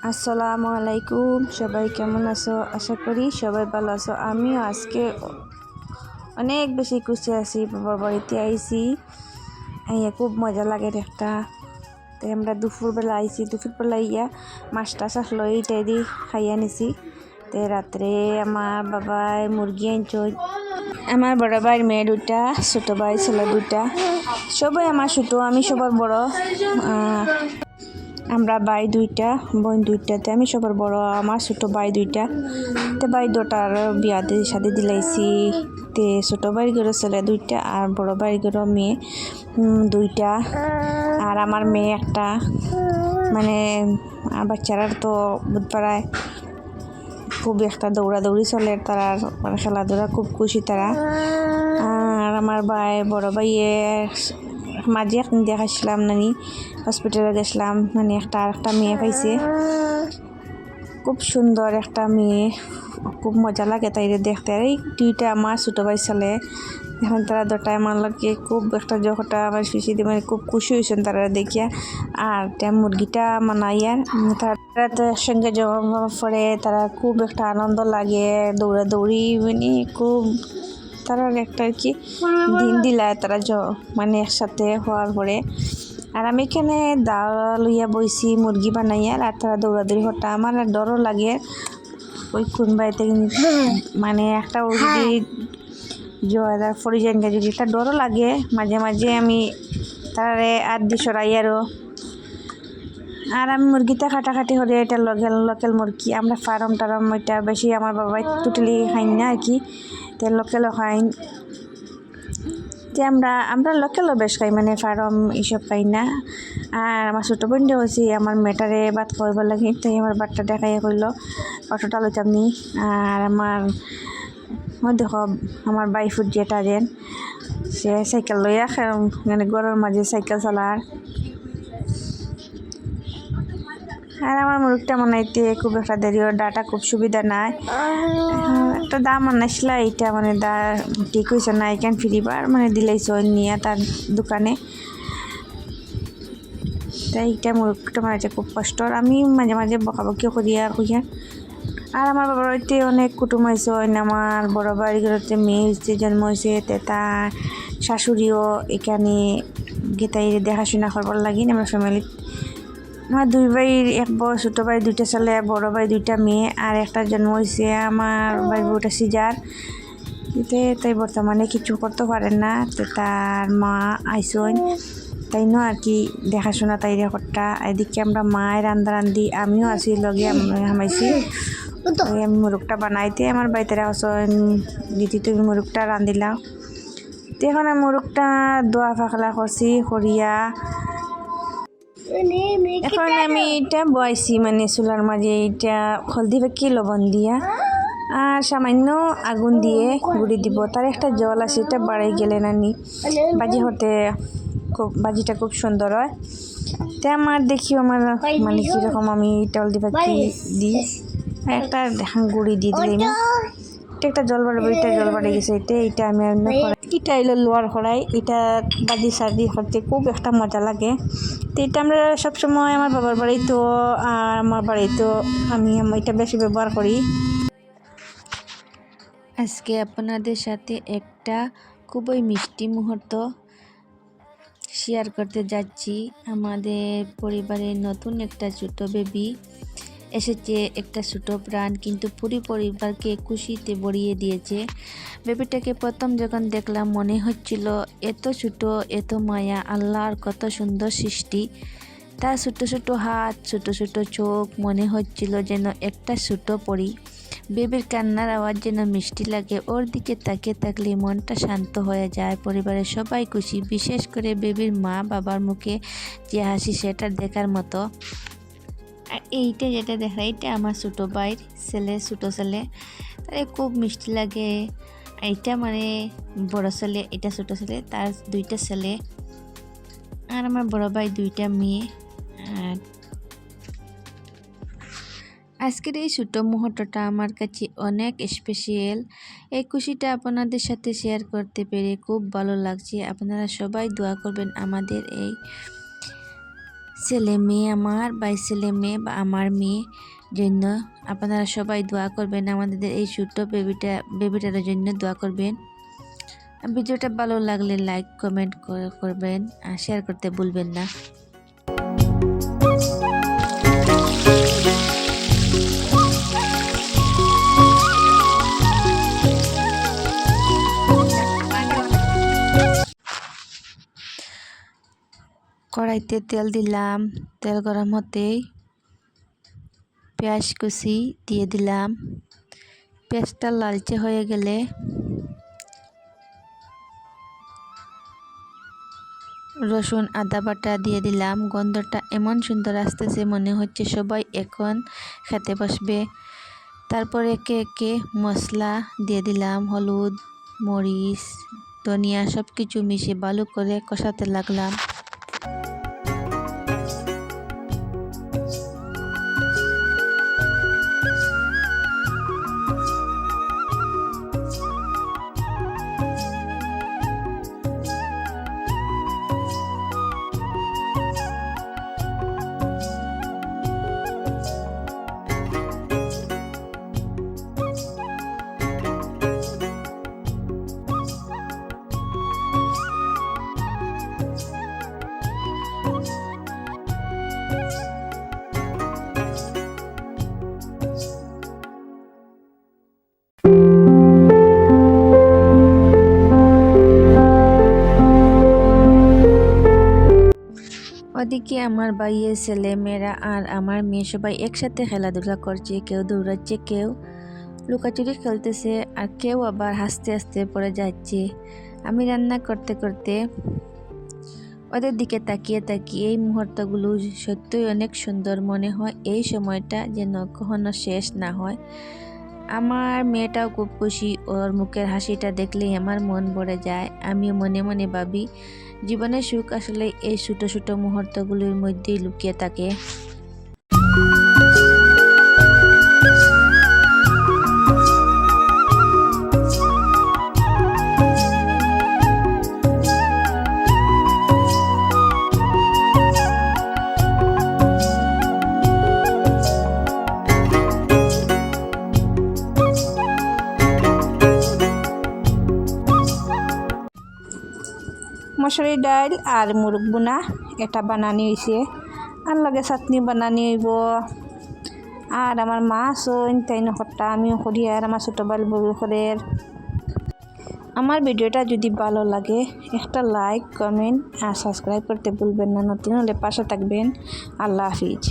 আসসালামু আলাইকুম, সবাই কেমন আছো? আশা করি সবাই ভালো আছো। আমিও আজকে অনেক বেশি খুশি আছি। বাবার বাড়িতে আইছি, খুব মজা লাগে একটা। তাই আমরা দুপুরবেলা আইছি, দুপুরবেলা মাছটা আসলো এইটাই দিয়ে খাইয়া নিছি। তো রাত্রে আমার বাবাই মুরগি আনছো। আমার বড় ভাইয়ের মেয়ে দুটা, ছোট ভাই ছেলে দুটা, সবাই আমার ছোট, আমি সবার বড়। আমরা ভাই দুইটা, বোন দুইটাতে আমি সবার বড়। আমার ছোট ভাই দুইটা, তে ভাই দুটার বিয়াতে শাদি দিলাইছি। তে ছোট ভাইয়ের ঘরে ছেলে দুইটা আর বড় ভাইয়ের ঘরে মেয়ে দুইটা, আর আমার মেয়ে একটা। মানে বাচ্চারা তো বুধপাড়ায় খুব একটা দৌড়াদৌড়ি চলে, তারা মানে খেলাধুলা খুব খুশি তারা। আর আমার ভাই বড় ভাইয়ের মাঝে একদিন দেখাইছিলাম নানি, হসপিটালে গেছিলাম, মানে একটা মেয়ে পাইছে, খুব সুন্দর একটা মেয়ে, খুব মজা লাগে তাই দেখতে। আর এই দুইটা আমার ছোটো ভাই ছেলে, এখন তারা দুটাই আমার লাগে খুব একটা যখনটা আমার শিশি দিয়ে মানে খুব খুশি হয়েছেন তারা দেখিয়া। আর মুরগিটা মানাইয়ার তারা তো সঙ্গে জমা পড়ে, তারা খুব একটা আনন্দ লাগে, দৌড়াদৌড়ি মানে খুব তারা একটা আর কি দিন দিলায় তারা মানে একসাথে হওয়ার পরে। আর আমি এখানে দাও লইয়া বইছি মুরগি বানাইয়ার, আর তারা দৌড়াদৌড়ি হতা। আমার আর ডরও লাগে ওই কোন বাড়িতে মানে একটা ওই যদি জয়দার ফরিজানকে যদি তার ডরও লাগে মাঝে মাঝে। আমি তারে আর দি সরাই আর আমি মুরগিটা খাটাখাটি হলে এটা লোকেল মুরগি। আমরা ফার্ম টার্ম এটা বেশি আমার বাবাই টোটালি খাই না আর কি, তো লোকেলও খাই। যে আমরা লোকেলও বেশ খাই, মানে ফার্ম এইসব খাই না। আর আমার ছোটো বোনটা হয়েছি আমার মেটারে ভাত খাওয়াইব লাগে, তাই আমার বাটটা দেখাই করলো অটোটা লইতাম নি। আর আমার দেখো আমার বাইফুট যেটা যেন সে সাইকেল লইয়া মানে গরমের মাঝে সাইকেল চালার। আর আমার মুরগটা বানাইতে খুব একটা দেরিও, ডাটা খুব সুবিধা নাই। একটা দাম আনাইছিল, এইটা মানে ঠিক হয়েছে না, এখান ফিরিবার মানে দিলাইছ নিয়ে তার দোকানে। তাই এইটা মুরগটা বানাইতে খুব কষ্ট। আমি মাঝে মাঝে বকাবকিও করিয়া কইয়া। আর আমার বাবার বাড়িতে অনেক কুটুম হয়েছে, আমার বড় বাড়ির ঘরেতে মেয়ে হয়েছে, জন্ম হয়েছে, তার শাশুড়িও এখানে গেতাই দেখাশোনা করবার লাগি। আমার ফ্যামিলির আমার দুই ভাইয়ের এক বড় ছোটো ভাই দুইটা ছেলে, বড় ভাই দুইটা মেয়ে, আর একটা জন্ম হয়েছে আমার ভাই বউটা সিজার। এতে তাই বর্তমানে কিছু করতে পারেন না, তো তার মা আইসন তাই ন আর কি দেখাশোনা তাই রেকর্ডটা। এদিকে আমরা মায়ের রান্ধি, আমিও আছি লগে হামাইছি। আমি মুরগটা বানাইতে আমার বাড়িতে আসন দিদি তুমি মুরগটা রান্ধিলাও। তো এখন আমি মুরগটা দোয়া ফাঁকলা করছি করিয়া, এখন আমি এটা বয়সি মানে চুলার মাঝে এটা হলদি বাকি লবণ দিয়া আর সামান্য আগুন দিয়ে গুঁড়ি দিব। তার একটা জল আছে, এটা বাড়াই গেলে নানি বাজি হতে বাজিটা খুব সুন্দর হয়। তে আমার দেখি আমার মানে কীরকম আমি এটা হলদি বাকি দিই, একটা গুঁড়ি দিয়ে দিলাম। এটা একটা জল বাড়াবো, এটা জল বাড়ে গেছে, এটা আমি এটা এলো লোয়ার কড়াই। এটা বাজি সাজি করতে খুব একটা মজা লাগে। তো এটা আমরা সবসময় আমার বাবার বাড়িতেও আর আমার বাড়িতেও আমি এটা বেশি ব্যবহার করি। আজকে আপনাদের সাথে একটা খুবই মিষ্টি মুহূর্ত শেয়ার করতে যাচ্ছি। আমাদের পরিবারের নতুন একটা ছোট বেবি এসেছে, একটা ছোট প্রাণ, কিন্তু পুরো পরিবারকে খুশিতে ভরিয়ে দিয়েছে। বেবিটাকে প্রথম যখন দেখলাম মনে হচ্ছিল এত ছোট, এত মায়া, আল্লাহর কত সুন্দর সৃষ্টি। তার ছোট ছোট হাত, ছোট ছোট চোখ, মনে হচ্ছিল যেন একটা ছোট পরী। বেবির কান্নার আওয়াজ যেন মিষ্টি লাগে, ওর দিকে তাকিয়ে থাকলে মনটা শান্ত হয়ে যায়। পরিবারের সবাই খুশি, বিশেষ করে বেবির মা বাবার মুখে যে হাসি সেটা দেখার মতো। আর এইটা যেটা দেখা, এটা আমার ছোটো ভাইয়ের ছেলে, ছোটো ছেলে, তাই খুব মিষ্টি লাগে। এইটা মানে বড় ছেলে, এটা ছোটো ছেলে, তার দুইটা ছেলে, আর আমার বড় ভাই দুইটা মেয়ে। আর আজকের এই ছোটো মুহূর্তটা আমার কাছে অনেক স্পেশাল। এই খুশিটা আপনাদের সাথে শেয়ার করতে পেরে খুব ভালো লাগছে। আপনারা সবাই দোয়া করবেন আমাদের এই ছেলে মেয়ে আমার বাই ছেলে মেয়ে বা আমার মেয়ে জন্য আপনারা সবাই দোয়া করবেন, আমাদের এই ছোট্ট বেবিটার জন্য দোয়া করবেন। ভিডিওটা ভালো লাগলে লাইক কমেন্ট করবেন আর শেয়ার করতে ভুলবেন না। কড়াইতে তেল দিলাম, তেল গরম হতেই পেঁয়াজ কুচি দিয়ে দিলাম। পেঁয়াজটা লালচে হয়ে গেলে রসুন আদা বাটা দিয়ে দিলাম। গন্ধটা এমন সুন্দর আসতেছে, মনে হচ্ছে সবাই এখন খেতে বসবে। তারপর একে একে মশলা দিয়ে দিলাম, হলুদ, মরিচ, ধনিয়া সব কিছু মিশিয়ে ভালো করে কষাতে লাগলাম। ওদিকে আমার ভাইয়ের ছেলে মেয়েরা আর আমার মেয়ে সবাই একসাথে খেলাধুলা করছে, কেউ দৌড়াচ্ছে, কেউ লুকাচুরি খেলতেছে, আর কেউ আবার হাসতে হাসতে পড়ে যাচ্ছে। আমি রান্না করতে করতে ওদের দিকে তাকিয়ে তাকিয়ে এই মুহূর্তগুলো সত্যিই অনেক সুন্দর মনে হয়। এই সময়টা যেন কখনো শেষ না হয়। আমার মেয়েটাও খুব খুশি, ওর মুখের হাসিটা দেখলেই আমার মন ভরে যায়। আমি মনে মনে ভাবি, জীবনের সুখ আসলে এই ছোট ছোট মুহূর্তগুলোর মধ্যেই লুকিয়ে থাকে। মসুরি ডাল আর মুরগ বোনা এটা বানানি হয়েছে, আর লগে চাটনি বানানি হইব। আর আমার মাছও তাই নকটা আমিও করি, আর আমার ছোটো বাল বউ করে। আমার ভিডিওটা যদি ভালো লাগে একটা লাইক কমেন্ট আর সাবস্ক্রাইব করতে ভুলবেন না। নতুন হলে পাশে থাকবেন। আল্লাহ হাফিজ।